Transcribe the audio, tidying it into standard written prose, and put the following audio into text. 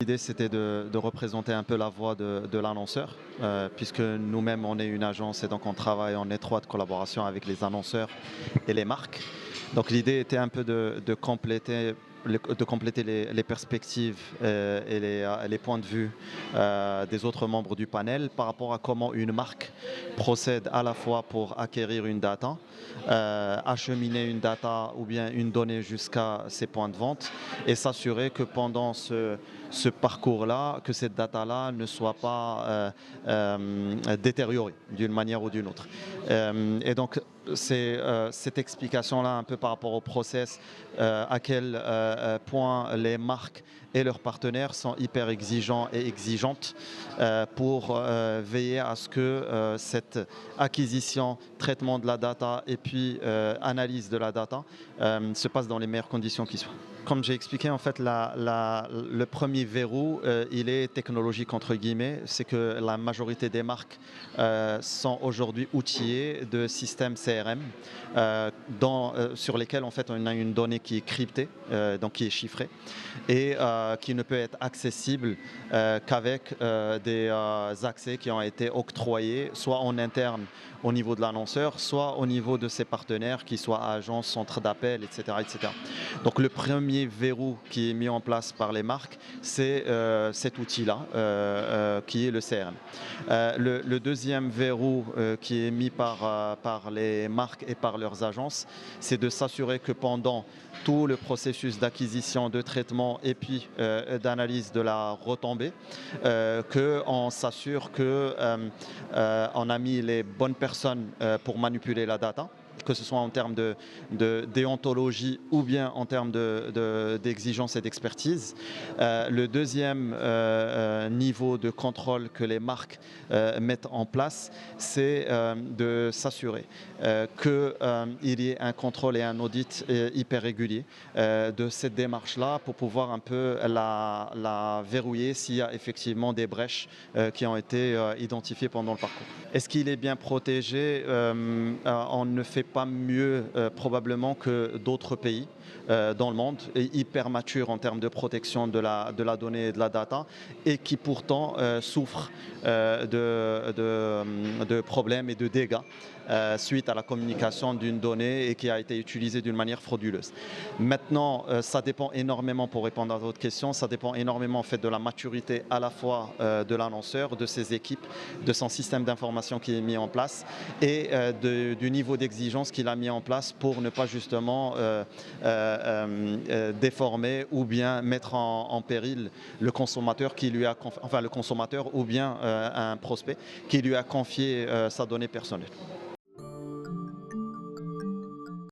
L'idée, c'était de représenter un peu la voix de l'annonceur, puisque nous-mêmes, on est une agence et donc on travaille en étroite collaboration avec les annonceurs et les marques. Donc l'idée était un peu de compléter les perspectives et les points de vue des autres membres du panel par rapport à comment une marque procède à la fois pour acquérir une data, acheminer une data ou bien une donnée jusqu'à ses points de vente et s'assurer que pendant ce parcours-là, que cette data-là ne soit pas détériorée d'une manière ou d'une autre. Et donc, c'est cette explication-là un peu par rapport au process, à quel point les marques et leurs partenaires sont hyper exigeants et exigeantes pour veiller à ce que cette acquisition, traitement de la data et puis analyse de la data se passe dans les meilleures conditions qui soient. Comme j'ai expliqué, en fait, le premier verrou, il est technologique entre guillemets. C'est que la majorité des marques sont aujourd'hui outillées de systèmes CRM sur lesquels en fait on a une donnée qui est cryptée, donc qui est chiffrée et qui ne peut être accessible qu'avec des accès qui ont été octroyés, soit en interne au niveau de l'annonceur, soit au niveau de ses partenaires, qui soient agences, centres d'appel, etc., etc. Donc le premier verrou qui est mis en place par les marques, c'est cet outil-là, qui est le CRM. Le deuxième verrou qui est mis par les marques et par leurs agences, c'est de s'assurer que pendant tout le processus d'acquisition, de traitement et puis d'analyse de la retombée, qu'on s'assure qu'on a mis les bonnes personnes pour manipuler la data, que ce soit en termes de déontologie ou bien en termes d'exigence et d'expertise. Le deuxième niveau de contrôle que les marques mettent en place, c'est de s'assurer qu'il y ait un contrôle et un audit hyper régulier de cette démarche-là pour pouvoir un peu la verrouiller s'il y a effectivement des brèches qui ont été identifiées pendant le parcours. Est-ce qu'il est bien protégé? On ne fait pas mieux probablement que d'autres pays dans le monde, et hyper matures en termes de protection de la donnée et de la data, et qui pourtant souffrent de problèmes et de dégâts suite à la communication d'une donnée et qui a été utilisée d'une manière frauduleuse. Maintenant, ça dépend énormément, pour répondre à votre question, ça dépend énormément en fait de la maturité à la fois de l'annonceur, de ses équipes, de son système d'information qui est mis en place et du niveau d'exigence qu'il a mis en place pour ne pas justement déformer ou bien mettre en péril le consommateur le consommateur ou bien un prospect qui lui a confié sa donnée personnelle.